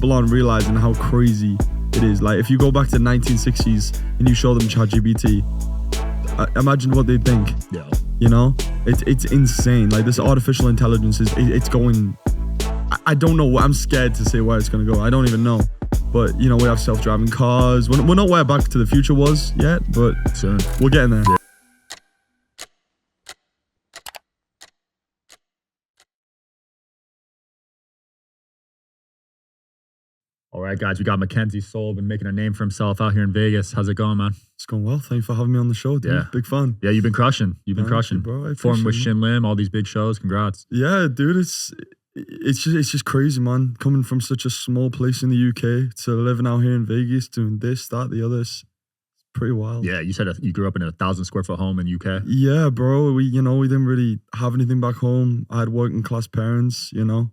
people aren't realizing how crazy it is. Like if you go back to the 1960s and you show them ChatGPT, imagine what they think. Yeah. You know, it's insane. Like this artificial intelligence it's going. I don't know. I'm scared to say where it's gonna go. I don't even know. But you know, we have self-driving cars. We're not where Back to the Future was yet, but soon we're getting there. Yeah. All right, guys, we got Mackenzie Sol, been making a name for himself out here in Vegas. How's it going, man? It's going well. Thank you for having me on the show, dude. Yeah. Big fun. Yeah, you've been crushing. You've been crushing. Bro, Formed with Shin Lim, all these big shows. Congrats. Yeah, dude, it's just crazy, man. Coming from such a small place in the UK to living out here in Vegas, doing this, that, the other. It's pretty wild. Yeah, you said you grew up in a 1,000 square foot home in UK. Yeah, bro. We didn't really have anything back home. I had working class parents. You know,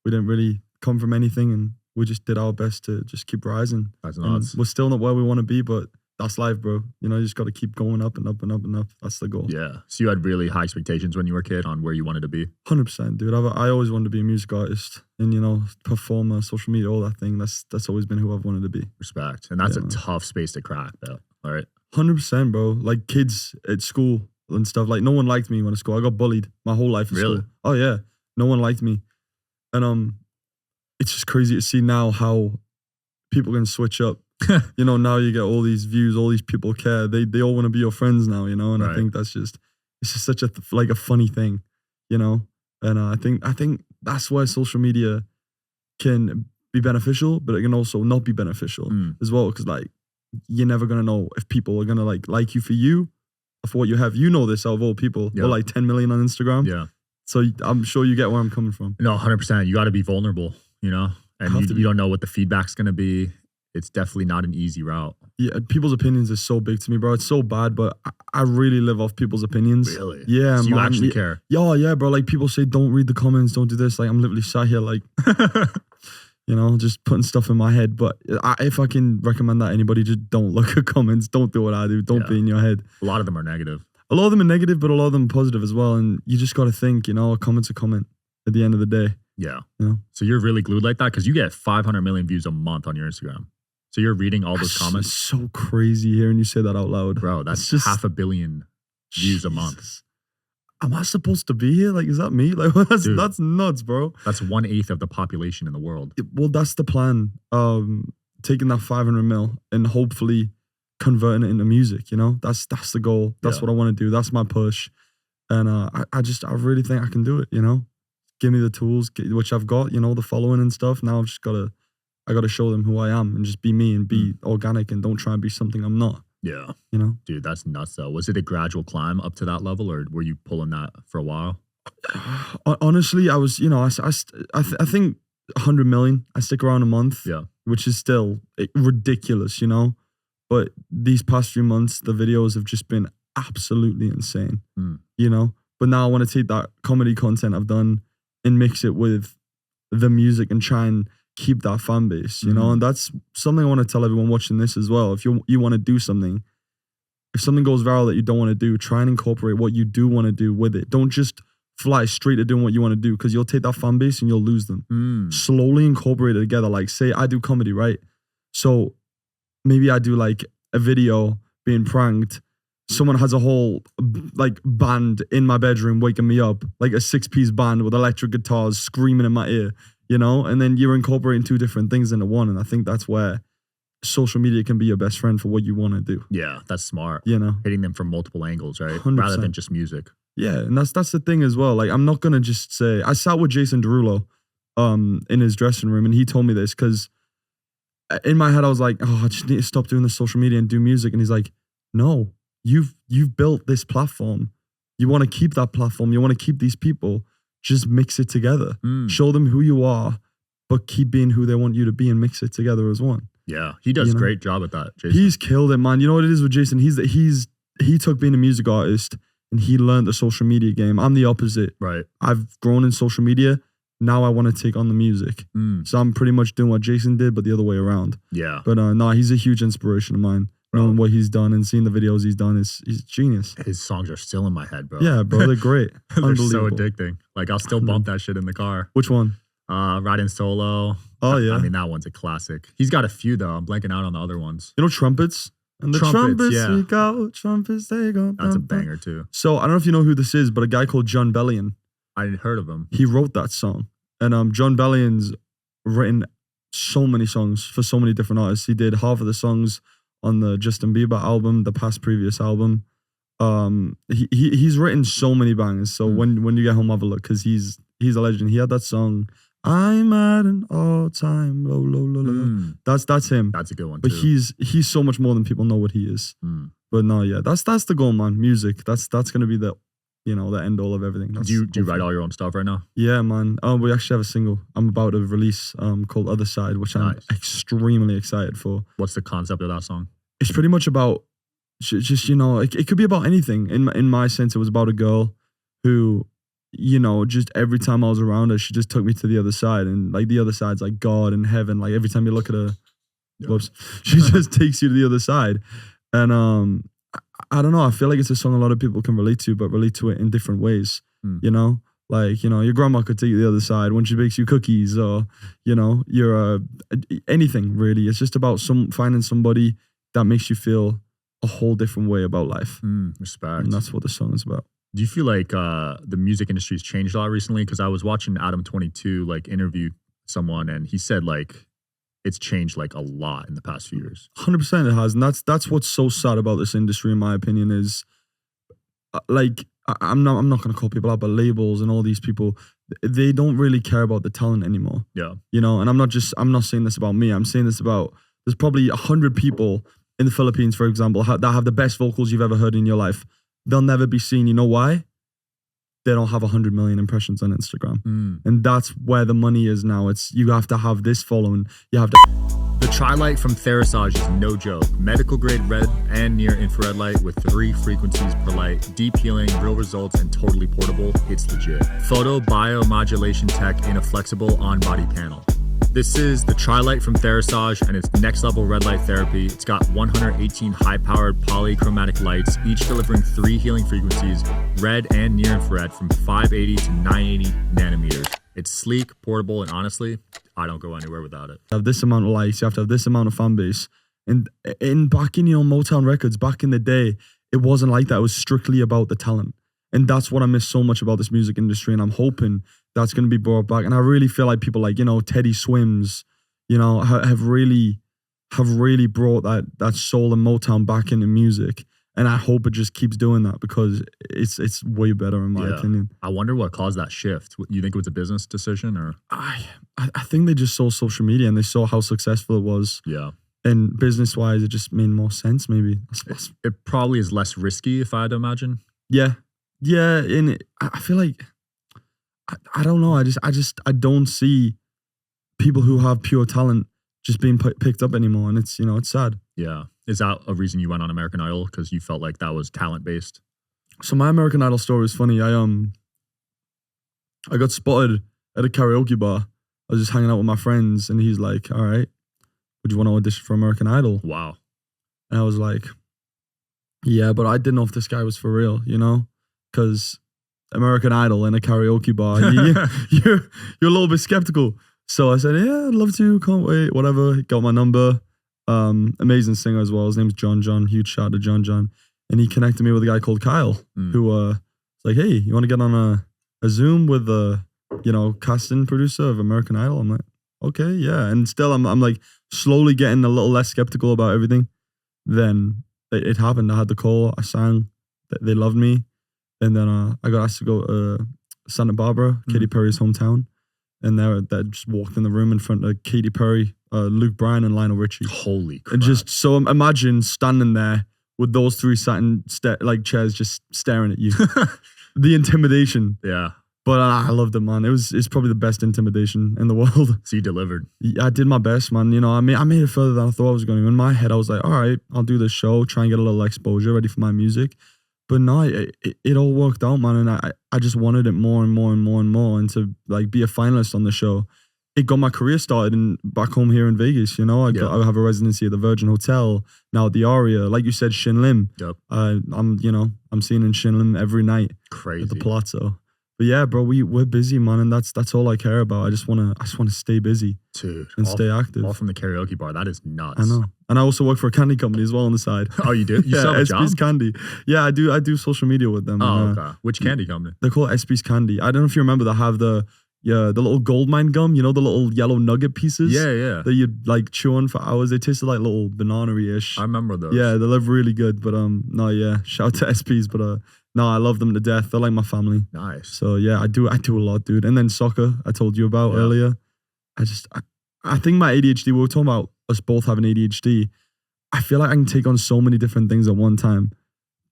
we didn't really come from anything, and we just did our best to just keep rising. That's nuts. We're still not where we want to be, but that's life, bro. You know, you just got to keep going up and up and up and up. That's the goal. Yeah. So you had really high expectations when you were a kid on where you wanted to be? 100%, dude. I always wanted to be a music artist and, you know, performer, social media, all that thing. That's always been who I've wanted to be. Respect. And that's a tough space to crack, though. All right. 100%, bro. Like kids at school and stuff. Like no one liked me when I was at school. I got bullied my whole life in school. Oh, yeah. No one liked me. And it's just crazy to see now how people can switch up. You know, now you get all these views, all these people care. They all want to be your friends now, you know? And I think it's just such a funny thing, you know? And I think that's where social media can be beneficial, but it can also not be beneficial as well. Cause like, you're never going to know if people are going to like you for what you have. You know this out of all people. Yep. Or like 10 million on Instagram. Yeah. So I'm sure you get where I'm coming from. No, 100%. You got to be vulnerable, you know? And you don't know what the feedback's going to be. It's definitely not an easy route. Yeah, people's opinions is so big to me, bro. It's so bad, but I really live off people's opinions. Really? Yeah, so you actually care? Yeah, bro. Like people say, don't read the comments, don't do this. Like I'm literally sat here like, you know, just putting stuff in my head. But if I can recommend that anybody, just don't look at comments. Don't do what I do. Don't be in your head. A lot of them are negative. A lot of them are negative, but a lot of them are positive as well. And you just got to think, you know, a comment's a comment at the end of the day. Yeah. You know? So you're really glued like that? Because you get 500 million views a month on your Instagram. So you're reading all those comments? It's so crazy hearing you say that out loud. Bro, that's just 500 million views a month. Am I supposed to be here? Like, is that me? Like, that's nuts, bro. That's 1/8 of the population in the world. Well, that's the plan. Taking that 500 mil and hopefully converting it into music, you know? That's the goal. That's what I want to do. That's my push. And I really think I can do it, you know? Give me the tools, which I've got, you know, the following and stuff. Now I've just I got to show them who I am and just be me and be organic and don't try and be something I'm not. Yeah. You know? Dude, that's nuts though. Was it a gradual climb up to that level or were you pulling that for a while? Honestly, I was, you know, I think 100 million, I stick around a month, which is still ridiculous, you know? But these past few months, the videos have just been absolutely insane, you know? But now I want to take that comedy content I've done and mix it with the music and try and keep that fan base, you know? And that's something I want to tell everyone watching this as well. If you want to do something, if something goes viral that you don't want to do, try and incorporate what you do want to do with it. Don't just fly straight to doing what you want to do because you'll take that fan base and you'll lose them. Slowly incorporate it together. Like say I do comedy, right? So maybe I do like a video being pranked. Someone has a whole like band in my bedroom waking me up, like a 6-piece band with electric guitars screaming in my ear, you know? And then you're incorporating two different things into one. And I think that's where social media can be your best friend for what you want to do. Yeah, that's smart. You know? Hitting them from multiple angles, right? 100%. Rather than just music. Yeah, and that's the thing as well. Like, I'm not going to just say... I sat with Jason Derulo in his dressing room, and he told me this because in my head, I was like, oh, I just need to stop doing the social media and do music. And he's like, no, you've built this platform. You want to keep that platform. You want to keep these people. Just mix it together. Show them who you are, but keep being who they want you to be and mix it together as one. Yeah, he does a great job at that, Jason. He's killed it, man. You know what it is with Jason? He took being a music artist and he learned the social media game. I'm the opposite. Right. I've grown in social media. Now I want to take on the music. So I'm pretty much doing what Jason did, but the other way around. Yeah. But no, he's a huge inspiration of mine. Knowing what he's done and seeing the videos he's done, he's genius. His songs are still in my head, bro. Yeah, bro, they're great. They're Unbelievable. so addicting. Like, I'll still bump that shit in the car. Which one? Riding Solo. Oh yeah. I mean, that one's a classic. He's got a few though. I'm blanking out on the other ones. You know, Trumpets? And the trumpets speak out, trumpets they go. That's a banger too. So I don't know if you know who this is, but a guy called John Bellion. I hadn't heard of him. He wrote that song. And John Bellion's written so many songs for so many different artists. He did half of the songs on the Justin Bieber album, the previous album. He's written so many bangers. So when you get home, have a look, because he's a legend. He had that song, I'm at an all-time low, low, low, low. That's him. That's a good one, but too. He's so much more than people know what he is. But no, yeah, that's the goal, man. Music. That's gonna be the end all of everything. Do you write all your own stuff right now? Yeah, man. We actually have a single I'm about to release called Other Side, which I'm extremely excited for. What's the concept of that song? It's pretty much about just it could be about anything. In my sense, it was about a girl who, just every time I was around her, she just took me to the other side. And like the other side's like God and heaven. Like every time you look at her, she just takes you to the other side. And I don't know. I feel like it's a song a lot of people can relate to, but relate to it in different ways. Like, your grandma could take you to the other side when she bakes you cookies, or, you're anything really. It's just about finding somebody that makes you feel a whole different way about life. Respect. And that's what the song is about. Do you feel like the music industry's changed a lot recently? Because I was watching Adam 22 interview someone, and he said it's changed a lot in the past few years. 100% it has, and that's what's so sad about this industry, in my opinion, is I'm not gonna call people out, but labels and all these people, they don't really care about the talent anymore. Yeah, and I'm not saying this about me. I'm saying this about, there's probably 100 people in the Philippines, for example, that have the best vocals you've ever heard in your life. They'll never be seen. You know why? They don't have 100 million impressions on Instagram. And that's where the money is now. You have to have this following. You have to. The Tri-Light from Therisage is no joke. Medical grade red and near infrared light with 3 frequencies per light. Deep healing, real results, and totally portable. It's legit. Photo biomodulation tech in a flexible on-body panel. This is the Tri-Light from Therisage, and it's next level red light therapy. It's got 118 high-powered polychromatic lights, each delivering 3 healing frequencies, red and near infrared, from 580 to 980 nanometers. It's sleek, portable, and honestly, I don't go anywhere without it. You have this amount of likes, you have to have this amount of fan base. And back in Motown Records, back in the day, it wasn't like that. It was strictly about the talent. And that's what I miss so much about this music industry. And I'm hoping that's going to be brought back. And I really feel like people like, Teddy Swims, have really brought that soul and Motown back into music. And I hope it just keeps doing that, because it's way better in my opinion. I wonder what caused that shift. You think it was a business decision, or? I think they just saw social media and they saw how successful it was. Yeah. And business-wise, it just made more sense, maybe. It probably is less risky, if I had to imagine. Yeah. Yeah, and I feel like, I don't know. I don't see people who have pure talent just being picked up anymore, and it's sad. Yeah, is that a reason you went on American Idol, because you felt like that was talent based? So my American Idol story is funny. I got spotted at a karaoke bar. I was just hanging out with my friends, and he's like, "All right, would you want to audition for American Idol?" Wow. And I was like, "Yeah," but I didn't know if this guy was for real, because American Idol in a karaoke bar, you're a little bit skeptical. So I said, yeah, I'd love to, can't wait, whatever. He got my number. Amazing singer as well. His name's John. Huge shout out to John. And he connected me with a guy called Kyle, who was like, hey, you want to get on a Zoom with the casting producer of American Idol? I'm like, okay, yeah. And still I'm like slowly getting a little less skeptical about everything. Then it happened. I had the call, I sang, they loved me. And then I got asked to go to Santa Barbara, Katy Perry's hometown. And they just walked in the room in front of Katy Perry, Luke Bryan, and Lionel Richie. Holy crap. And just, so imagine standing there with those 3 satin chairs just staring at you. The intimidation. Yeah. But I loved it, man. It's probably the best intimidation in the world. So you delivered. I did my best, man. I made it further than I thought I was going to. In my head, I was like, all right, I'll do this show, try and get a little exposure, ready for my music. But no, it all worked out, man. And I just wanted it more and more and more and more. And to be a finalist on the show, it got my career started back home here in Vegas. I have a residency at the Virgin Hotel, now at the Aria. Like you said, Shin Lim. Yep. I'm seen in Shin Lim every night. Crazy. At the Palazzo. But yeah, bro, we're busy, man, and that's all I care about. I just wanna stay busy, dude, and stay active. All from the karaoke bar. That is nuts. I know, and I also work for a candy company as well on the side. Oh, you do? You sell a job? SP's Candy. Yeah, I do social media with them. Oh, okay. Which candy company? They're called SP's Candy. I don't know if you remember. They have the little gold mine gum. You know, the little yellow nugget pieces. Yeah. That you'd like chew on for hours. They tasted like little banana-y-ish. I remember those. Yeah, they live really good. But no, yeah, shout out to SP's. But no, I love them to death. They're like my family. Nice. So yeah, I do a lot, dude. And then soccer, I told you about earlier. I think my ADHD, we were talking about us both having ADHD. I feel like I can take on so many different things at one time.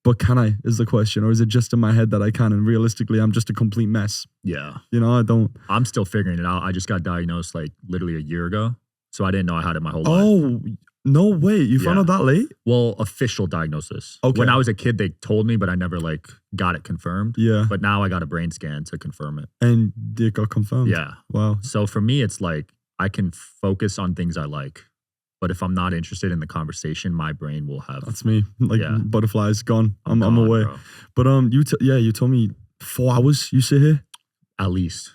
But can I, is the question. Or is it just in my head that I can? And realistically, I'm just a complete mess. Yeah. You know, I'm still figuring it out. I just got diagnosed like literally a year ago. So I didn't know I had it my whole life. Oh, no way. You found out that late? Well, official diagnosis. Okay. When I was a kid, they told me, but I never like got it confirmed. Yeah. But now I got a brain scan to confirm it. And it got confirmed? Yeah. Wow. So for me, it's like I can focus on things I like. But if I'm not interested in the conversation, my brain will have. That's me. Like butterflies, gone. I'm away. Bro. But you told me 4 hours you sit here? At least.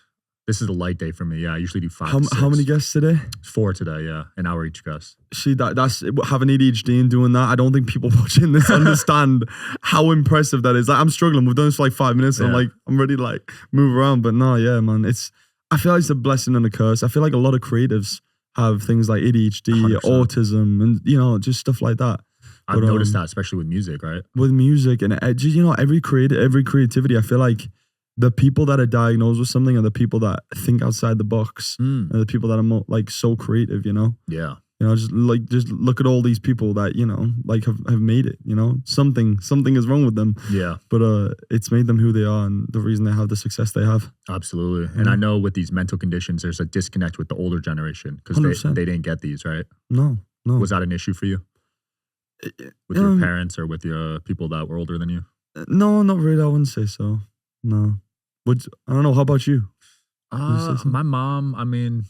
This is a light day for me. Yeah, I usually do 5 How, to 6. how many guests today? 4 today, yeah. An hour each guest. See, that's having ADHD and doing that. I don't think people watching this understand how impressive that is. Like, I'm struggling. We've done this for like 5 minutes. And I'm ready to like move around. But no, yeah, man. I feel like it's a blessing and a curse. I feel like a lot of creatives have things like ADHD, 100%. Autism, and just stuff like that. I've noticed that, especially with music, right? With music and every creativity. I feel like the people that are diagnosed with something are the people that think outside the box, and the people that are like so creative. Yeah. Just look at all these people that like have made it. Something is wrong with them. Yeah. But it's made them who they are, and the reason they have the success they have. Absolutely. And I know with these mental conditions, there's a disconnect with the older generation because they didn't get these, right? No. Was that an issue for you? With your parents or with your people that were older than you? No, not really. I wouldn't say so. No. I don't know. How about you? My mom, I mean,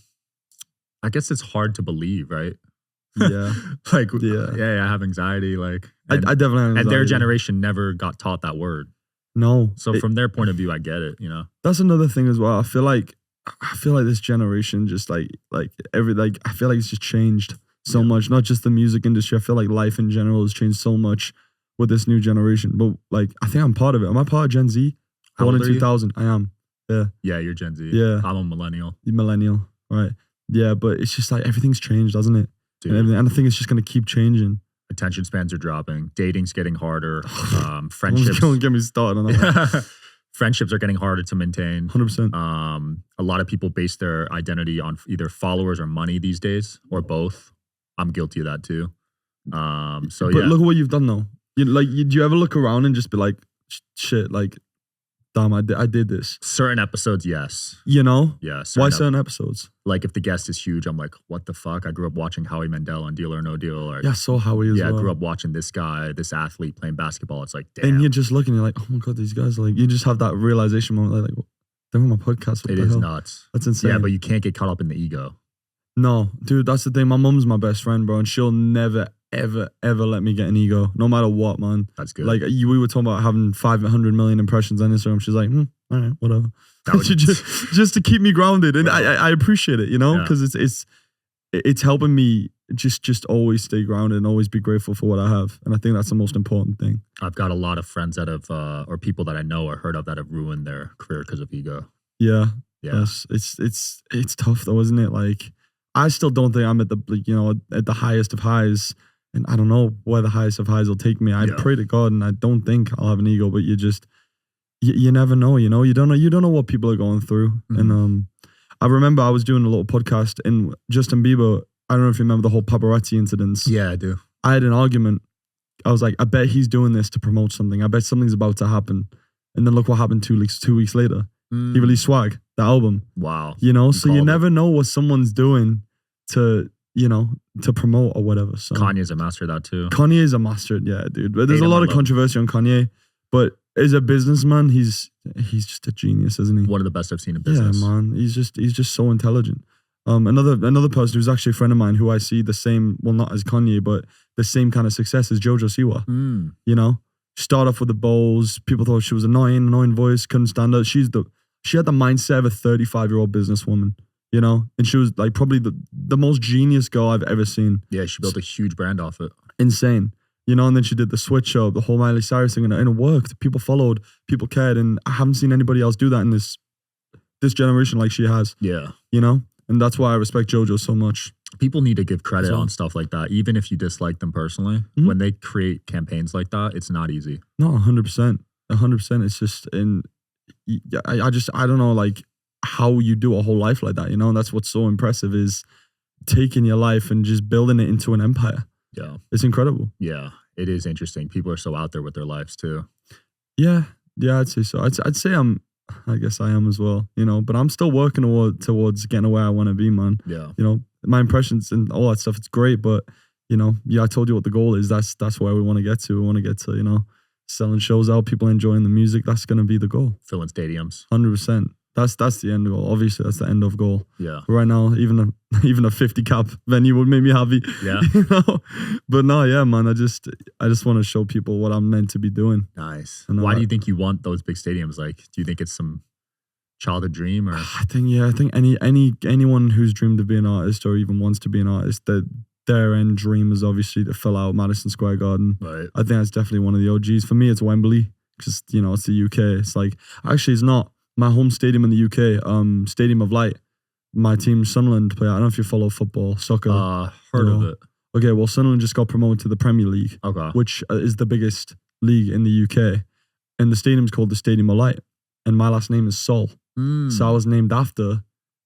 I guess it's hard to believe, right? Yeah. I have anxiety. Like, I definitely have anxiety. And their generation never got taught that word. No. So from their point of view, I get it, That's another thing as well. I feel like this generation just I feel like it's just changed so much. Not just the music industry. I feel like life in general has changed so much with this new generation. But like, I think I'm part of it. Am I part of Gen Z? Born in 2000. I am. Yeah. Yeah, you're Gen Z. Yeah. I'm a millennial. You're millennial. Right. Yeah, but it's just like everything's changed, doesn't it? Dude. And I think it's just going to keep changing. Attention spans are dropping. Dating's getting harder. Friendships. Don't get me started on that. Friendships are getting harder to maintain. 100%. A lot of people base their identity on either followers or money these days, or both. I'm guilty of that too. But look at what you've done though. Do you ever look around and just be like, shit, like, damn, I did this. Certain episodes, yes. Yeah. Why certain episodes? Like if the guest is huge, I'm like, what the fuck? I grew up watching Howie Mandel on Deal or No Deal. Or, yeah, so Howie as well. Yeah, I grew up watching this guy, this athlete playing basketball. It's like, damn. And you're just looking, you're like, oh my God, these guys, like, you just have that realization moment, like they're on my podcast. It is nuts. That's insane. Yeah, but you can't get caught up in the ego. No, dude, that's the thing. My mom's my best friend, bro, and she'll never, ever, ever let me get an ego, no matter what, man. That's good. Like we were talking about having 500 million impressions on Instagram. She's like, all right, whatever. just to keep me grounded, and I appreciate it, because it's helping me just always stay grounded and always be grateful for what I have, and I think that's the most important thing. I've got a lot of friends that have, or people that I know or heard of that have ruined their career because of ego. Yeah. Yes, it's tough though, isn't it? Like, I still don't think I'm at the highest of highs, and I don't know where the highest of highs will take me. I pray to God, and I don't think I'll have an ego, but you never know, you don't know what people are going through. Mm-hmm. And I remember I was doing a little podcast, and Justin Bieber, I don't know if you remember the whole paparazzi incidents. Yeah, I do. I had an argument. I was like, I bet he's doing this to promote something. I bet something's about to happen. And then look what happened 2 weeks later. He released Swag, the album. Wow. So you never know what someone's doing to promote or whatever. So Kanye's a master of that too. Kanye is a master, yeah, dude. But there's a lot of controversy on Kanye, but as a businessman, he's just a genius, isn't he? One of the best I've seen in business. Yeah, man. He's just so intelligent. Another person who's actually a friend of mine who I see the same, well, not as Kanye, but the same kind of success as Jojo Siwa. Start off with the bowls. People thought she was annoying voice, couldn't stand her. she had the mindset of a 35-year-old businesswoman, you know? And she was like probably the most genius girl I've ever seen. Yeah, she built a huge brand off it. Insane. You know, and then she did the switch up, the whole Miley Cyrus thing, and it worked. People followed, people cared, and I haven't seen anybody else do that in this generation like she has. Yeah. You know? And that's why I respect JoJo so much. People need to give credit on stuff like that, even if you dislike them personally. Mm-hmm. When they create campaigns like that, it's not easy. No, 100%. 100%. It's just, I don't know, like, how you do a whole life like that, you know? And that's what's so impressive is taking your life and just building it into an empire. Yeah. It's incredible. Yeah, it is interesting. People are so out there with their lives too. Yeah, I'd say so. I'd say I guess I am as well, you know, but I'm still working towards getting where I want to be, man. Yeah. You know, my impressions and all that stuff, it's great, but, you know, yeah, I told you what the goal is. That's where we want to get to. We want to get to, you know, selling shows out, people enjoying the music. That's going to be the goal. Filling stadiums. 100%. That's the end goal. Obviously, that's the end of goal. Yeah. Right now, even a 50 cap venue would make me happy. Yeah. You know? But no, yeah, man. I just want to show people what I'm meant to be doing. Nice. And why do you think you want those big stadiums? Like, do you think it's some childhood dream, or? I think anyone who's dreamed of being an artist or even wants to be an artist, that their end dream is obviously to fill out Madison Square Garden. Right. I think that's definitely one of the OGs. For me, it's Wembley because, you know, it's the UK. It's like, actually, it's not. My home stadium in the UK, Stadium of Light, my team Sunderland play. I don't know if you follow football, soccer. Heard of it. Okay, well, Sunderland just got promoted to the Premier League, which is the biggest league in the UK. And the stadium's called the Stadium of Light. And my last name is Sol. So I was named after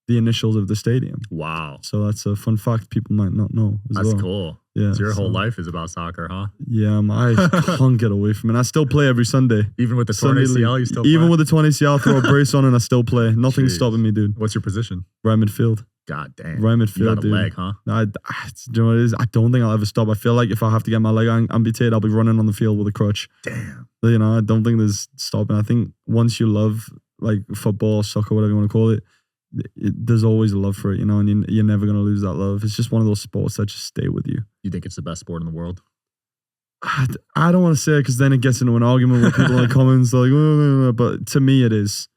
the initials of the stadium. Wow. So that's a fun fact people might not know as well. That's cool. Yeah. So your whole life is about soccer, huh? Yeah, I can't get away from it. I still play every Sunday. Even with the torn ACL, you still play? Even with the torn ACL, I throw a brace on and I still play. Nothing's stopping me, dude. What's your position? Right midfield. God damn. Right midfield, you got a dude. leg, huh? Do you know what it is? I don't think I'll ever stop. I feel like if I have to get my leg amputated, I'll be running on the field with a crutch. Damn. You know, I don't think there's stopping. I think once you love like football, soccer, whatever you want to call it, there's always a love for it, you know, and you're never going to lose that love. It's just one of those sports that just stay with you. You think it's the best sport in the world? I don't want to say it because then it gets into an argument with people in the comments like, but to me it is.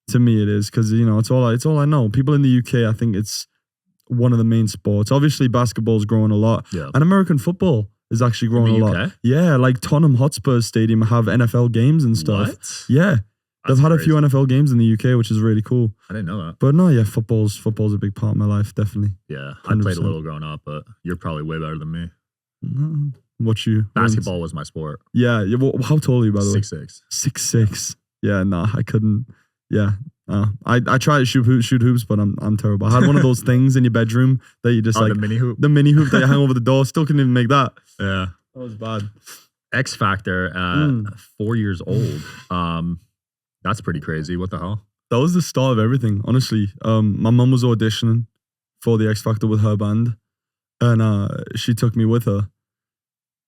To me it is because, you know, it's all I know. People in the UK, I think it's one of the main sports. Obviously basketball's growing a lot. Yeah. And American football is actually growing a lot. Yeah, like Tottenham Hotspur Stadium have NFL games and stuff. What? Yeah. That's They've had crazy. a few NFL games in the UK, which is really cool. I didn't know that. But no, yeah, football's a big part of my life, definitely. Yeah, I played a little growing up, but you're probably way better than me. Basketball was my sport. Yeah. Well, how tall are you, by the way? 6'6". 6'6". Yeah, no, I couldn't. Yeah. I try to shoot hoops, but I'm terrible. I had one of those things in your bedroom that you just like the mini hoop. The mini hoop that you hang over the door. Still couldn't even make that. Yeah, that was bad. X Factor at 4 years old. That's pretty crazy. What the hell? That was the start of everything, honestly. My mum was auditioning for the X Factor with her band, and she took me with her.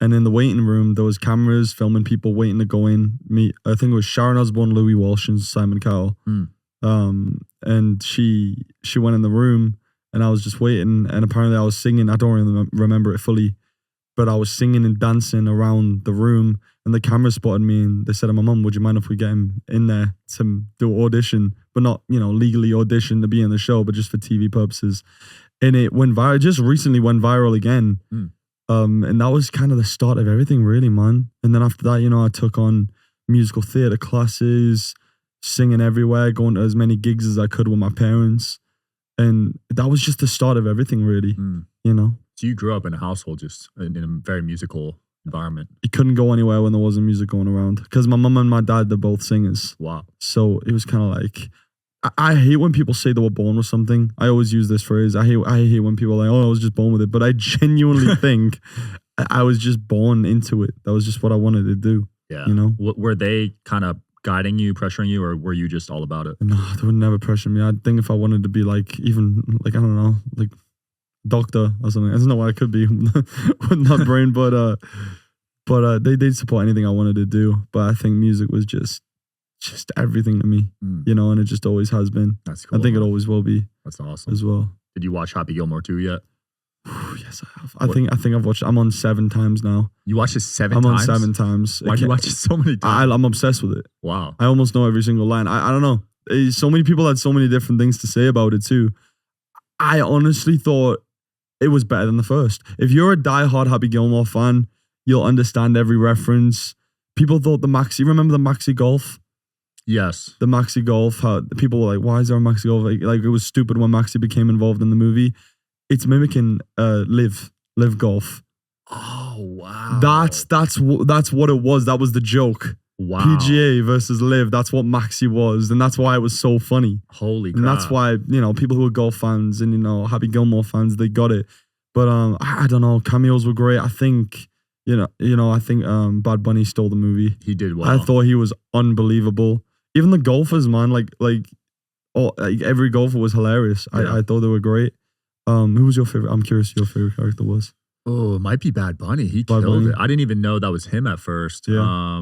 And in the waiting room, there was cameras filming people waiting to go in. I think it was Sharon Osbourne, Louis Walsh, and Simon Cowell. And she went in the room, and I was just waiting. And apparently, I was singing. I don't really remember it fully, but I was singing and dancing around the room. And the camera spotted me, and they said to my mum, "Would you mind if we get him in there to do an audition, but not, you know, legally audition to be in the show, but just for TV purposes?" And it went viral. Just recently went viral again. And that was kind of the start of everything, really, man. And then after that, you know, I took on musical theater classes, singing everywhere, going to as many gigs as I could with my parents. And that was just the start of everything, really, you know. So you grew up in a household just in a very musical environment. You couldn't go anywhere when there wasn't music going around because my mum and my dad, they're both singers. Wow. So it was kind of like, I hate when people say they were born with something. I always use this phrase. I hate when people are like, "Oh, I was just born with it." But I genuinely think I was just born into it. That was just what I wanted to do. Yeah. You know? Were they kind of guiding you, pressuring you, or were you just all about it? No, they would never pressure me. I think if I wanted to be like, even like, I don't know, like doctor or something. I don't know what I could be with that brain, but they'd support anything I wanted to do. But I think music was just everything to me, you know, and it just always has been. That's cool. I think it always will be. That's awesome. As well. Did you watch Happy Gilmore 2 yet? Yes, I have. I think I've watched. I'm on 7 times now. You watched it 7 times? I'm on 7 times. Why do you watch it so many times? I'm obsessed with it. Wow. I almost know every single line. I don't know. So many people had so many different things to say about it too. I honestly thought it was better than the first. If you're a diehard Happy Gilmore fan, you'll understand every reference. People thought remember the Maxi Golf? Yes. The Maxi Golf, how people were like, why is there a Maxi Golf? Like it was stupid when Maxi became involved in the movie. It's mimicking Live Golf. Oh, wow. That's what it was. That was the joke. Wow. PGA versus Live. That's what Maxi was. And that's why it was so funny. Holy crap. And that's why, people who are golf fans and, Happy Gilmore fans, they got it. But I don't know. Cameos were great. I think, Bad Bunny stole the movie. He did well. I thought he was unbelievable. Even the golfers, man, every golfer was hilarious. Yeah. I thought they were great. Who was your favorite? I'm curious who your favorite character was. Oh, it might be Bad Bunny. He killed it. I didn't even know that was him at first. Yeah.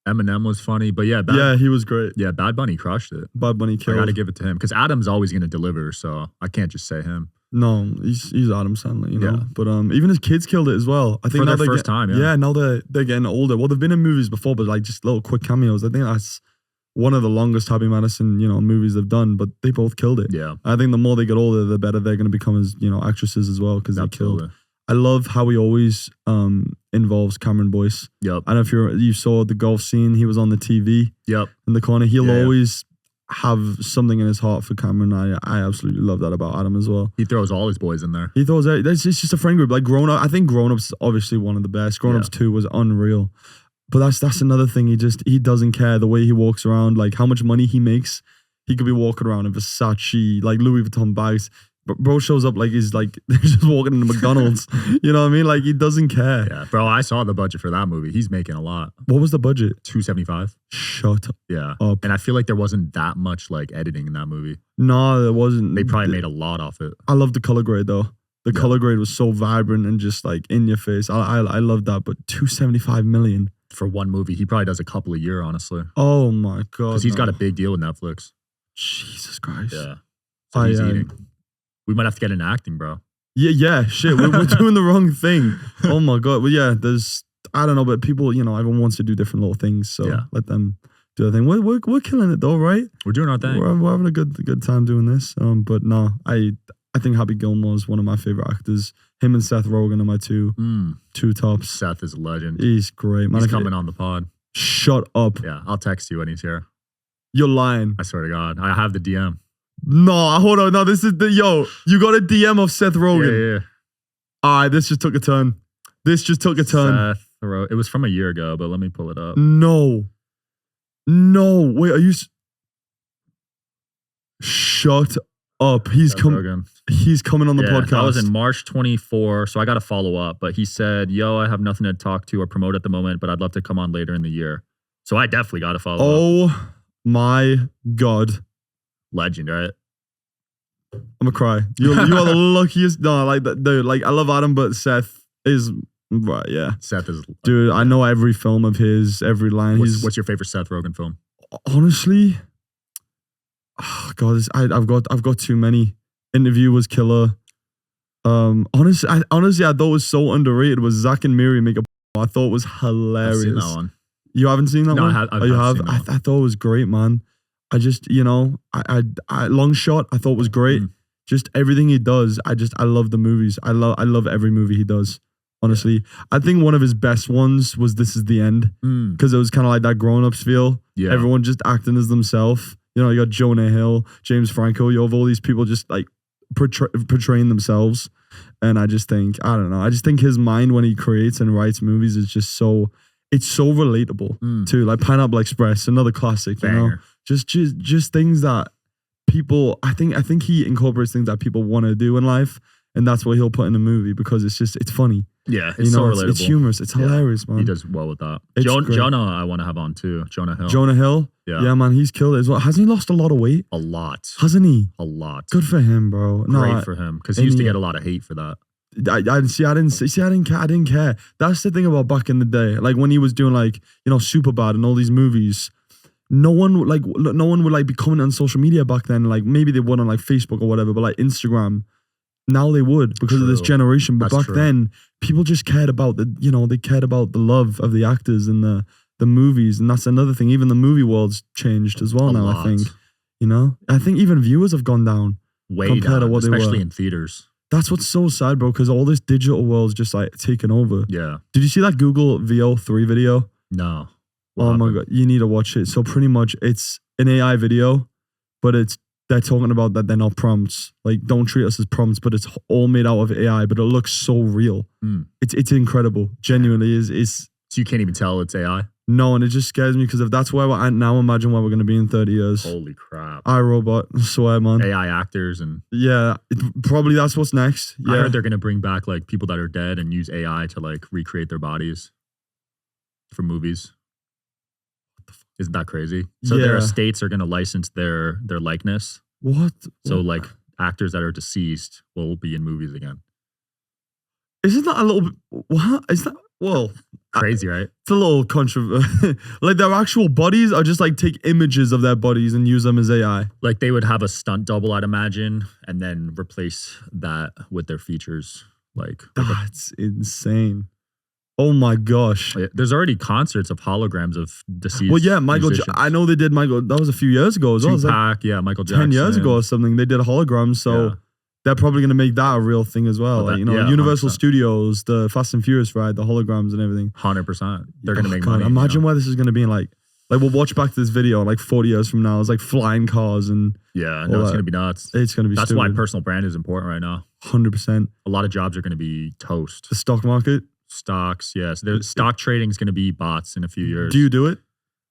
Eminem was funny, but yeah. He was great. Yeah, Bad Bunny crushed it. Bad Bunny killed. I got to give it to him because Adam's always going to deliver, so I can't just say him. No, he's Adam Sandler, Yeah. But even his kids killed it as well. I think for their first time, yeah. Yeah, now they're getting older. Well, they've been in movies before, but just little quick cameos. I think that's one of the longest Happy Madison, movies they've done, but they both killed it. Yeah. I think the more they get older, the better they're going to become as, actresses as well because they killed. I love how he always involves Cameron Boyce. Yep. I don't know if you saw the golf scene. He was on the TV. Yep. In the corner. He'll always have something in his heart for Cameron. I absolutely love that about Adam as well. He throws all his boys in there. He throws it's just a friend group. Like Grown Up, I think Grown Up's obviously one of the best. Grown Ups 2 was unreal. But that's another thing. He doesn't care the way he walks around, like how much money he makes. He could be walking around in Versace, like Louis Vuitton bags. But bro shows up like he's like they're just walking into McDonald's. You know what I mean? Like he doesn't care. Yeah, bro. I saw the budget for that movie. He's making a lot. What was the budget? $275. Shut up. And I feel like there wasn't that much editing in that movie. No, there wasn't. They probably made a lot off it. I love the color grade though. The color grade was so vibrant and just in your face. I love that. But $275 million for one movie. He probably does a couple a year, honestly. Oh my god. Because he's got a big deal with Netflix. Jesus Christ. Yeah. So he's eating. We might have to get into acting, bro. Yeah, shit. We're doing the wrong thing. Oh my god. Well, yeah. I don't know, but people, everyone wants to do different little things, so let them do their thing. We're killing it though, right? We're doing our thing. We're having a good time doing this. But no, I think Happy Gilmore is one of my favorite actors. Him and Seth Rogen are my two tops. Seth is a legend. He's great, man. He's coming on the pod. Shut up. Yeah, I'll text you when he's here. You're lying. I swear to God, I have the DM. No, hold on. No, this is you got a DM of Seth Rogen. Yeah. All right, this just took a turn. Seth Rogen. It was from a year ago, but let me pull it up. No. Wait, are you? Shut up. He's coming. He's coming on the podcast. That was in March 24, so I got to follow up. But he said, "Yo, I have nothing to talk to or promote at the moment, but I'd love to come on later in the year." So I definitely got to follow up. Oh my god. Legend, right? I'm gonna cry. You are the luckiest. No, like that, dude. Like I love Adam, but Seth is right. Yeah, Seth is. Dude, I know every film of his, every line. What's your favorite Seth Rogen film? Honestly, oh god, I've got too many. Interview was killer. Honestly, I thought it was so underrated. Was Zach and Miri make a? I thought it was hilarious. I've seen that one. You haven't seen that one? No, I have. I thought it was great, man. I just, I Long Shot, I thought was great. Just everything he does, I love the movies. I love every movie he does, honestly. I think one of his best ones was This Is the End, because it was kind of like that grown-ups feel. Yeah. Everyone just acting as themselves. You got Jonah Hill, James Franco, you have all these people just portraying themselves. And I just think, I don't know, I just think his mind when he creates and writes movies is just it's so relatable too. Like Pineapple Express, another classic, Banger. Just things that people, I think he incorporates things that people want to do in life, and that's what he'll put in a movie because it's funny. Yeah, it's so relatable. It's humorous. It's hilarious, man. He does well with that. Jonah, I want to have on too. Jonah Hill. Yeah, man, he's killed it as well. Hasn't he lost a lot of weight? A lot. Hasn't he? A lot. Good for him, bro. Great for him because he used to get a lot of hate for that. I didn't care. That's the thing about back in the day. Like when he was doing Superbad and all these movies, no one would be commenting on social media back then. Like maybe they would on Facebook or whatever, but like Instagram, now they would because of this generation. But back then, people just cared about they cared about the love of the actors and the movies, and that's another thing. Even the movie world's changed as well now. I think You know, I think even viewers have gone down way compared to down, what they especially were. in theaters. That's what's so sad, bro, because all this digital world's just like taken over. Yeah. Did you see that Google VO3 video? No. What Oh happened? my God. You need to watch it. So pretty much it's an AI video, but they're talking about that they're not prompts. Like, don't treat us as prompts, but it's all made out of AI, but it looks so real. It's incredible. Genuinely is. So you can't even tell it's AI? No, and it just scares me because if that's where we're at now, imagine where we're going to be in 30 years. Holy crap. iRobot, I swear, man. AI actors and... Yeah, probably that's what's next. Yeah. I heard they're going to bring back like people that are dead and use AI to like recreate their bodies for movies. Isn't that crazy? So their estates are going to license their likeness. What? So like actors that are deceased will be in movies again. Isn't that a little bit... What? Is that... Well... Crazy, right? It's a little controversial. Like their actual bodies are just like take images of their bodies and use them as AI. Like they would have a stunt double, I'd imagine, and then replace that with their features. Like that's insane. Oh my gosh. There's already concerts of holograms of deceased. Well, yeah, Michael. I know they did Michael. That was a few years ago as well. Tupac, yeah, Michael Jackson. 10 years ago or something. They did a hologram, so they're probably going to make that a real thing as well. Like, you know, Universal 100%. Studios, the Fast and Furious ride, the holograms and everything. 100%. They're going to make money. Imagine where this is going to be in like we'll watch back to this video like 40 years from now. It's like flying cars and yeah, no, it's going to be nuts. It's going to be. That's why personal brand is important right now. 100%. A lot of jobs are going to be toast. The stock market, stocks, yes. Stock trading is going to be bots in a few years. Do you do it?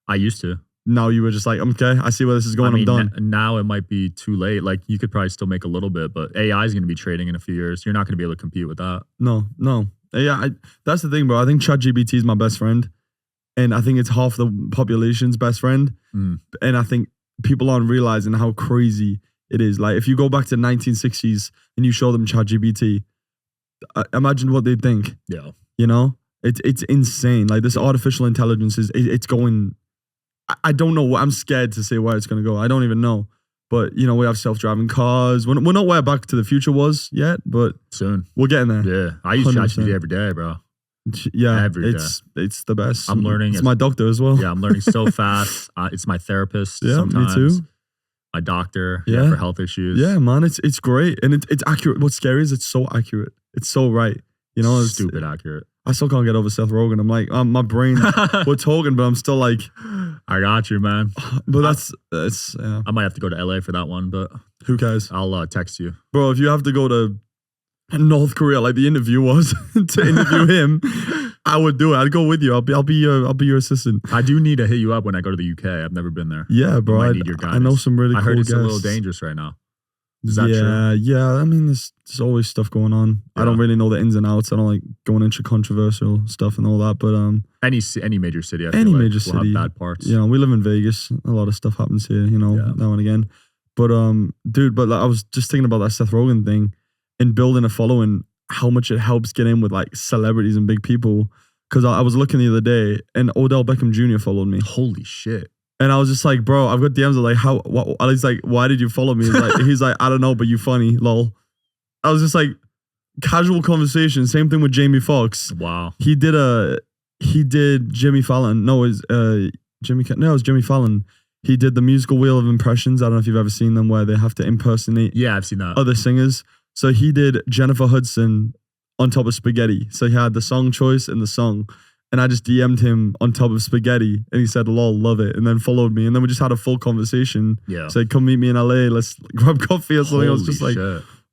I used to. Now you were just like, okay, I see where this is going. I'm done. Now it might be too late. Like you could probably still make a little bit, but AI is going to be trading in a few years. You're not going to be able to compete with that. No. Yeah, that's the thing, bro. I think ChatGPT is my best friend, and I think it's half the population's best friend. And I think people aren't realizing how crazy it is. Like if you go back to the 1960s and you show them ChatGPT, imagine what they'd think. Yeah, you know, it's insane. Like this artificial intelligence it's going. I don't know. I'm scared to say where it's going to go. I don't even know. But, you know, we have self-driving cars. We're not where Back to the Future was yet, but soon. We're getting there. Yeah. I use ChatGPT every day, bro. Yeah. It's the best. I'm learning. It's my doctor as well. Yeah, I'm learning so fast. It's my therapist sometimes. Me too. My doctor for health issues. Yeah, man. It's great. And it's accurate. What's scary is it's so accurate. It's so right. You know, it's stupid accurate. I still can't get over Seth Rogen. I'm like, my brain, we're talking, but I'm still like, I got you, man. But that's I might have to go to LA for that one, but who cares? I'll text you. Bro, if you have to go to North Korea, like the interview was, to interview him, I would do it. I'd go with you. I'll be your assistant. I do need to hit you up when I go to the UK. I've never been there. Yeah, bro. I need your guidance. I know some really cool I heard it's guests. a little dangerous right now. Is that true? Yeah. I mean, there's always stuff going on. Yeah. I don't really know the ins and outs. I don't like going into controversial stuff and all that. But any major city, any major city will have bad parts. You know, we live in Vegas. A lot of stuff happens here. You know, now and again. But dude, but like, I was just thinking about that Seth Rogen thing and building a following. How much it helps get in with like celebrities and big people. Because I was looking the other day and Odell Beckham Jr. followed me. Holy shit. And I was just like, bro, I've got DMs of like, he's like, why did you follow me? He's like, I don't know, but you funny, lol. I was just like, casual conversation. Same thing with Jamie Foxx. Wow. He did Jimmy Fallon. No, it was Jimmy Fallon. He did the musical Wheel of Impressions. I don't know if you've ever seen them where they have to impersonate I've seen that. Other singers. So he did Jennifer Hudson on top of Spaghetti. So he had the song choice and the song. And I just DM'd him on top of Spaghetti. And he said, lol, love it. And then followed me. And then we just had a full conversation. Yeah. Said, come meet me in LA. Let's grab coffee or something. I was just like,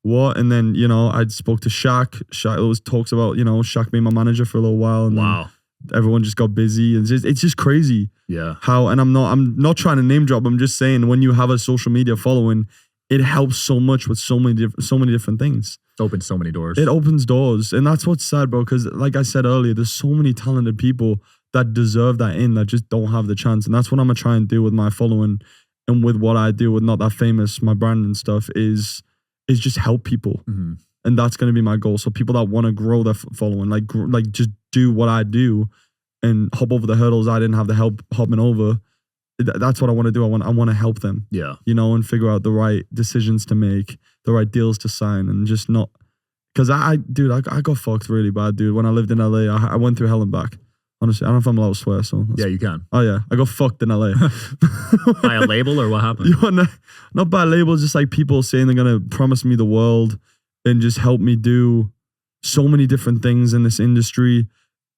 what? And then, you know, I spoke to Shaq. Shaq always talks about, you know, Shaq being my manager for a little while. And wow. Everyone just got busy. And it's just crazy. Yeah. And I'm not trying to name drop. I'm just saying when you have a social media following, it helps so much with so many different things. It opens so many doors. It opens doors. And that's what's sad, bro. Because like I said earlier, there's so many talented people that deserve that that just don't have the chance. And that's what I'm going to try and do with my following and with what I do with Not That Famous, my brand and stuff is just help people. Mm-hmm. And that's going to be my goal. So people that want to grow their following, like just do what I do and hop over the hurdles I didn't have the help hopping over. That's what I want to do. I want to help them. Yeah. You know, and figure out the right decisions to make, the right deals to sign, and just not. Because I got fucked really bad, dude. When I lived in LA, I went through hell and back. Honestly, I don't know if I'm allowed to swear. So yeah, you can. Oh yeah, I got fucked in LA. By a label or what happened? You know, not by a label, just like people saying they're gonna promise me the world and just help me do so many different things in this industry,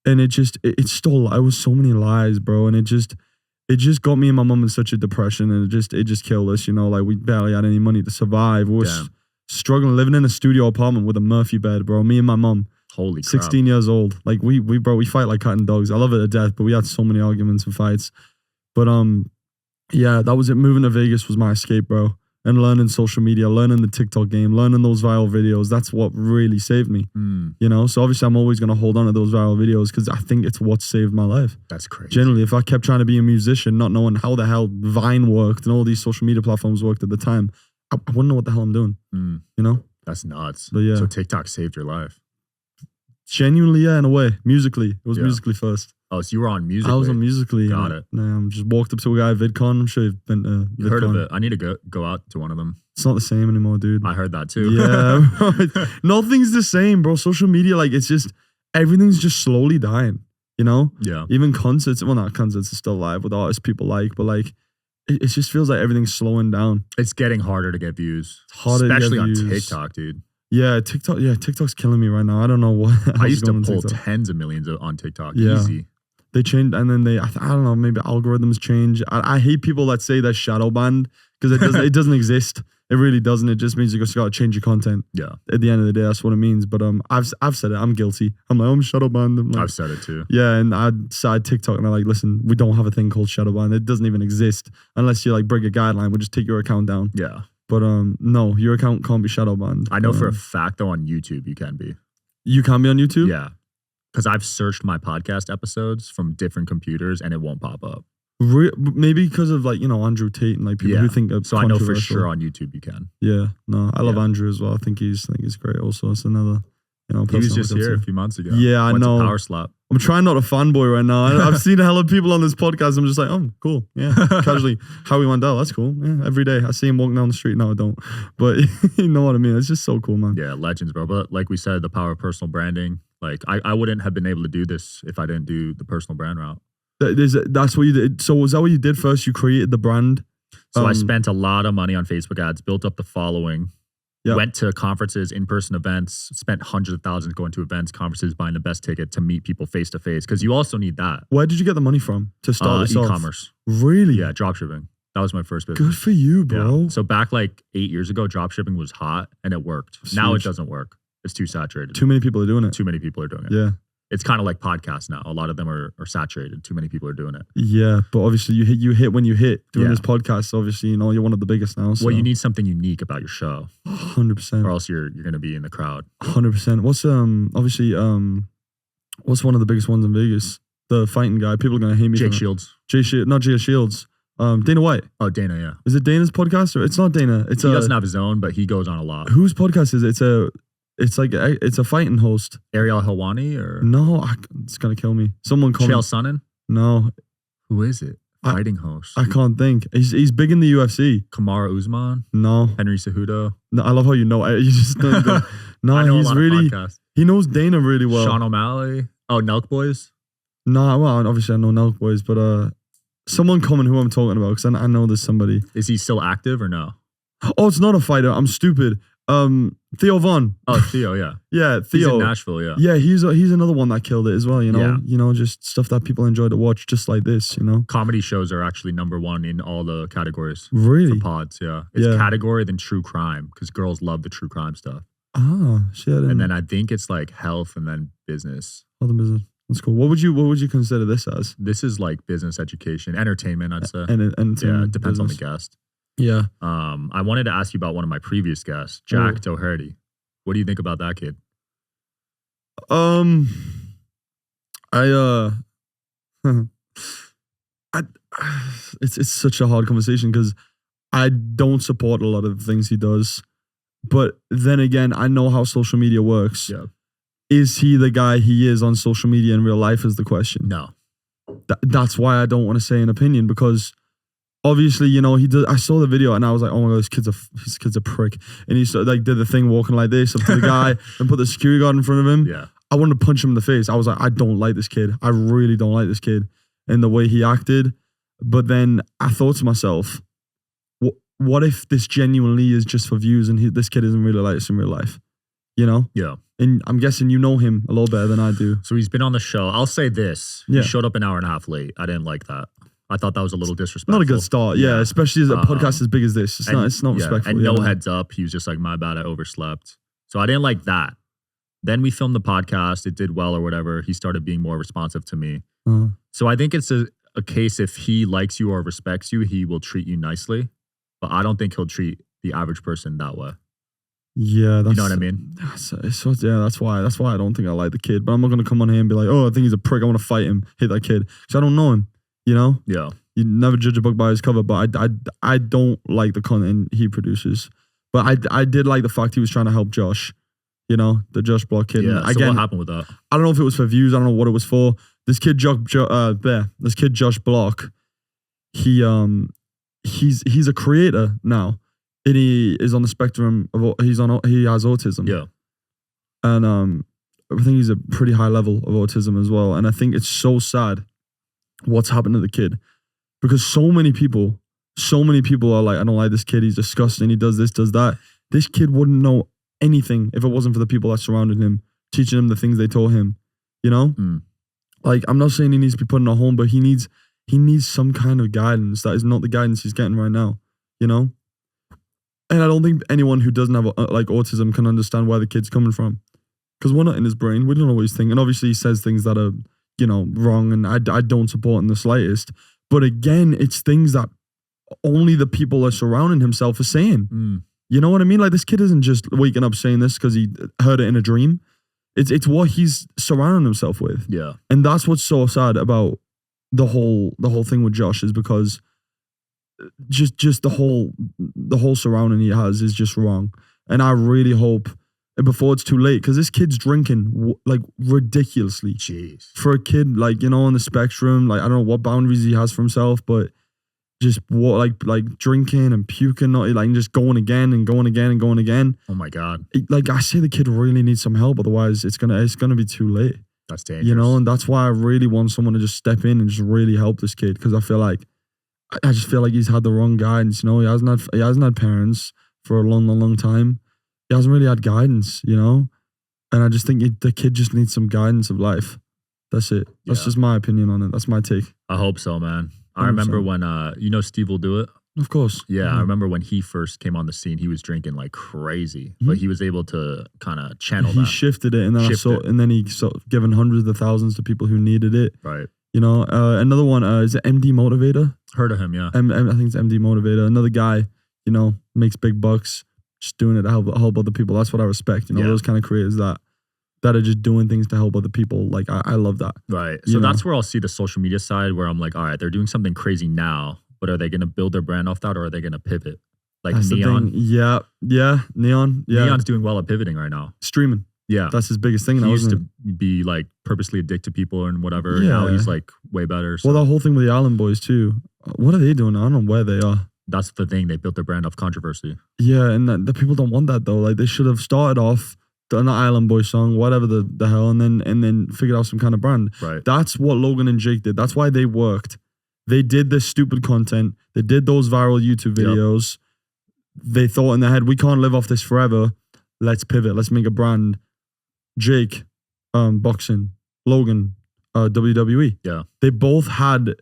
and it was so many lies, bro, and it just got me and my mom in such a depression, and it just killed us. You know, like we barely had any money to survive. We were struggling, living in a studio apartment with a Murphy bed, bro. Me and my mom. Holy crap. 16 years old. Like we fight like cat and dogs. I love it to death, but we had so many arguments and fights. But yeah, that was it. Moving to Vegas was my escape, bro. And learning social media, learning the TikTok game, learning those viral videos. That's what really saved me. You know, so obviously I'm always gonna hold on to those viral videos because I think it's what saved my life. That's crazy. Generally, if I kept trying to be a musician, not knowing how the hell Vine worked and all these social media platforms worked at the time, I wouldn't know what the hell I'm doing. You know? That's nuts. But yeah. So TikTok saved your life. Genuinely, yeah, in a way. Musically. It was Musically first. Oh, so you were on Musically. I was on Musically. Got it. Just walked up to a guy at VidCon. I'm sure you've been to VidCon. You heard of it. I need to go out to one of them. It's not the same anymore, dude. I heard that too. Yeah. Bro. Nothing's the same, bro. Social media, like, it's just, everything's just slowly dying, you know? Yeah. Even concerts, well, not concerts are still live with artists people like, but like, it just feels like everything's slowing down. It's getting harder to get views. It's harder especially to get on views. TikTok, dude. Yeah, TikTok's killing me right now. I don't know what. I used to pull tens of millions on TikTok. Yeah. Easy. They changed, and then I don't know, maybe algorithms change. I hate people that say they're shadow banned because it doesn't exist. It really doesn't. It just means you just got to change your content. Yeah. At the end of the day, that's what it means. But I've said it. I'm guilty. I'm like, I'm shadow banned. I've said it too. Yeah, and I side TikTok and I'm like, listen, we don't have a thing called shadow ban. It doesn't even exist unless you like break a guideline. We'll just take your account down. Yeah. But no, your account can't be shadow banned. I know for a fact though on YouTube you can be. You can be on YouTube? Yeah. Because I've searched my podcast episodes from different computers and it won't pop up. Maybe because of like, you know, Andrew Tate and like people who think so I know for sure on YouTube you can. Yeah. No, I love Andrew as well. I think he's great also. It's another, you know, he was just here a few months ago. Yeah, I know. Power Slap. I'm trying not to fanboy right now. I've seen a hell of people on this podcast. I'm just like, oh, cool. Yeah. Casually. Howie Mandel, that's cool. Yeah. Every day. I see him walking down the street. No, I don't. But you know what I mean? It's just so cool, man. Yeah, legends, bro. But like we said, the power of personal branding. Like I wouldn't have been able to do this if I didn't do the personal brand route. That's what you did. So was that what you did first? You created the brand? So I spent a lot of money on Facebook ads, built up the following. Yep. Went to conferences, in-person events, spent hundreds of thousands going to events, conferences, buying the best ticket to meet people face-to-face. Because you also need that. Where did you get the money from to start this off? E-commerce. Really? Yeah, dropshipping. That was my first business. Good for you, bro. Yeah. So back like 8 years ago, dropshipping was hot and it worked. That's now huge. It doesn't work. It's too saturated. Too many people are doing it. Too many people are doing it. Yeah. It's kind of like podcasts now. A lot of them are saturated. Too many people are doing it. Yeah, but obviously you hit when you hit doing this podcast. Obviously, you know, you're one of the biggest now. So. Well, you need something unique about your show. 100%. Or else you're going to be in the crowd. 100%. What's what's one of the biggest ones in Vegas? The fighting guy. People are going to hate me. Jake Shields. Not Jake Shields. Dana White. Oh, Dana, yeah. Is it Dana's podcast or it's not Dana? He doesn't have his own, but he goes on a lot. Whose podcast is it? It's a fighting host. Ariel Helwani or no? It's gonna kill me. Someone call Chael Sonnen. No. Who is it? Fighting host. I can't think. He's big in the UFC. Kamara Usman. No. Henry Cejudo. No, I love how you know. You just don't go. No, I know he's a lot really. Of podcasts. He knows Dana really well. Sean O'Malley. Oh, Nelk Boys. No, well, obviously I know Nelk Boys, but someone comment who I'm talking about because I know there's somebody. Is he still active or no? Oh, it's not a fighter. I'm stupid. Theo Von. Oh, Theo, yeah. Yeah, Theo. He's in Nashville, yeah. Yeah, he's another one that killed it as well, you know? Yeah. You know, just stuff that people enjoy to watch, just like this, you know? Comedy shows are actually #1 in all the categories. Really? For pods, yeah. It's category then true crime, because girls love the true crime stuff. Ah, shit. And then I think it's like health and then business. Other business. That's cool. What would you consider this as? This is like business education, entertainment, I'd say. Entertainment. Yeah, it depends on the guest. Yeah. I wanted to ask you about one of my previous guests, Jack Doherty. What do you think about that kid? It's such a hard conversation because I don't support a lot of things he does, but then again, I know how social media works. Yeah. Is he the guy he is on social media in real life is the question. No. That's why I don't want to say an opinion because obviously, you know, I saw the video and I was like, oh my God, this kid's a prick. And he did the thing walking like this up to the guy and put the security guard in front of him. Yeah. I wanted to punch him in the face. I was like, I don't like this kid. I really don't like this kid and the way he acted. But then I thought to myself, what if this genuinely is just for views and this kid isn't really like this in real life? You know? Yeah. And I'm guessing you know him a little better than I do. So he's been on the show. I'll say this. He showed up an hour and a half late. I didn't like that. I thought that was a little disrespectful. Not a good start. Yeah, especially as a podcast as big as this. It's not respectful. And no heads up. He was just like, my bad, I overslept. So I didn't like that. Then we filmed the podcast. It did well or whatever. He started being more responsive to me. So I think it's a case if he likes you or respects you, he will treat you nicely. But I don't think he'll treat the average person that way. Yeah, you know what I mean? That's why I don't think I like the kid. But I'm not going to come on here and be like, oh, I think he's a prick. I want to fight him, hit that kid. Because I don't know him, you know? Yeah. You never judge a book by his cover, but I don't like the content he produces. But I did like the fact he was trying to help Josh, you know, the Josh Block kid. Yeah, so what happened with that? I don't know if it was for views. I don't know what it was for. This kid, Josh Block, he's a creator now. And he is on the spectrum of he has autism. Yeah. And I think he's a pretty high level of autism as well. And I think it's so sad what's happened to the kid. Because so many people are like, I don't like this kid, he's disgusting, he does this, does that. This kid wouldn't know anything if it wasn't for the people that surrounded him, teaching him the things they taught him. You know? Like, I'm not saying he needs to be put in a home, but he needs some kind of guidance that is not the guidance he's getting right now. You know? And I don't think anyone who doesn't have like autism can understand where the kid's coming from. Because we're not in his brain. We don't know what he's thinking. And obviously he says things that are, you know, wrong and I don't support in the slightest. But again, it's things that only the people that surrounding himself are saying. You know what I mean? Like, this kid isn't just waking up saying this because he heard it in a dream. It's what he's surrounding himself with. Yeah. And that's what's so sad about the whole thing with Josh, is because just the whole surrounding he has is just wrong. And I really hope before it's too late, because this kid's drinking like ridiculously. Jeez. For a kid, like, you know, on the spectrum, like, I don't know what boundaries he has for himself, but just what like drinking and puking, like just going again and going again and going again. Oh my God. Like, I say the kid really needs some help, otherwise it's gonna be too late. That's dangerous. You know, and that's why I really want someone to just step in and just really help this kid, because I just feel like he's had the wrong guidance. You know, he hasn't had parents for a long time. He hasn't really had guidance, you know? And I just think the kid just needs some guidance of life. That's it. That's just my opinion on it. That's my take. I hope so, man. I remember when, you know, Steve Will Do It? Of course. Yeah, I remember when he first came on the scene, he was drinking like crazy, but he was able to kind of channel that. He shifted it, and then he given hundreds of thousands to people who needed it. Right. You know, another one, is it MD Motivator? Heard of him, yeah. I think it's MD Motivator. Another guy, you know, makes big bucks, just doing it to help other people. That's what I respect. You know, those kind of creators that are just doing things to help other people. Like, I love that. Right. So that's where I'll see the social media side, where I'm like, all right, they're doing something crazy now, but are they going to build their brand off that, or are they going to pivot? Like that's Neon. Yeah. Neon. Yeah. Neon's doing well at pivoting right now. Streaming. Yeah. That's his biggest thing. He used to be like purposely addicted to people and whatever. Yeah. Now he's like way better. So. Well, that whole thing with the Allen boys too. What are they doing? I don't know where they are. That's the thing. They built their brand off controversy. Yeah. And the people don't want that though. Like, they should have started off an Island Boy song, whatever the hell, and then figured out some kind of brand. Right. That's what Logan and Jake did. That's why they worked. They did this stupid content. They did those viral YouTube videos. They thought in their head, we can't live off this forever. Let's pivot. Let's make a brand. Jake, boxing. Logan, WWE. Yeah. They both had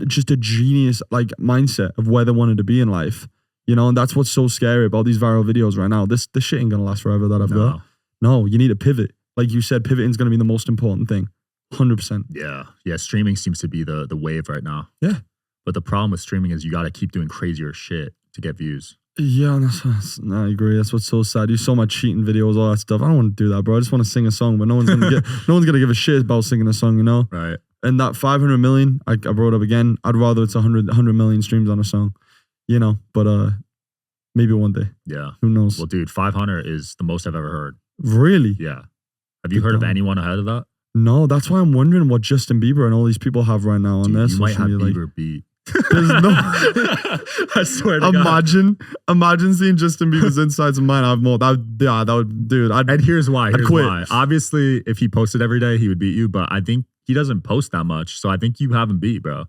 just a genius like mindset of where they wanted to be in life. You know, and that's what's so scary about these viral videos right now. This shit ain't gonna last forever that I've got. No, you need to pivot. Like you said, pivoting's gonna be the most important thing. 100%. Yeah. Yeah. Streaming seems to be the wave right now. Yeah. But the problem with streaming is you gotta keep doing crazier shit to get views. Yeah, I agree. That's what's so sad. You saw my cheating videos, all that stuff. I don't want to do that, bro. I just want to sing a song, but no one's gonna give a shit about singing a song, you know? Right. And that 500 million, I brought up again. I'd rather it's 100 million streams on a song. You know, but maybe one day. Yeah. Who knows? Well, dude, 500 is the most I've ever heard. Really? Yeah. Have you heard of anyone ahead of that? No, that's why I'm wondering what Justin Bieber and all these people have right now on their social media. You might have Bieber beat. There's no. I swear to God. Imagine seeing Justin Bieber's insides of mine. I've more. That would, dude. And here's why. I'd quit. Obviously, if he posted every day, he would beat you. But I think he doesn't post that much, so I think you have him beat, bro.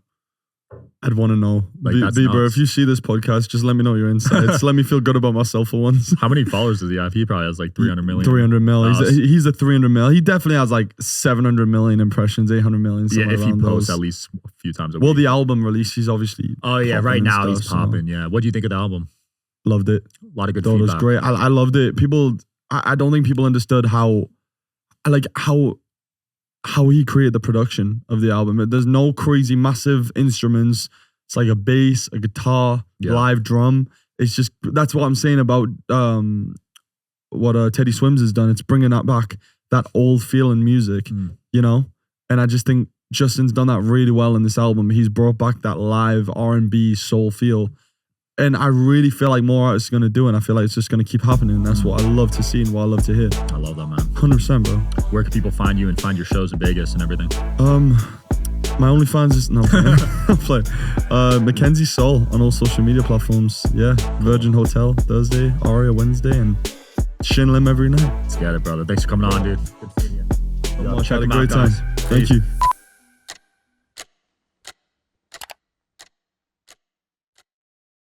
I'd want to know. Bieber, if you see this podcast, just let me know your insights. Let me feel good about myself for once. How many followers does he have? He probably has like 300 million. 300 million. He's a 300 million. He definitely has like 700 million impressions, 800 million. Yeah, if he posts at least a few times a week. Well, the album release, he's obviously. Oh, yeah. Right now, he's popping. So. Yeah. What do you think of the album? Loved it. A lot of good feedback. It was great. I loved it. I don't think people understood how he created the production of the album. There's no crazy massive instruments. It's like a bass, a guitar, live drum. It's just, that's what I'm saying about what Teddy Swims has done. It's bringing that back, that old feel in music, you know? And I just think Justin's done that really well in this album. He's brought back that live R&B soul feel. And I really feel like more artists are going to do it. And I feel like it's just going to keep happening. And that's what I love to see and what I love to hear. I love that, man. 100%, bro. Where can people find you and find your shows in Vegas and everything? My OnlyFans is I'm playing. Mackenzie Sol on all social media platforms. Yeah, Virgin Hotel Thursday, Aria Wednesday, and Shin Lim every night. Let's get it, brother. Thanks for coming on, dude. Good seeing you. Had a great time. Thank you.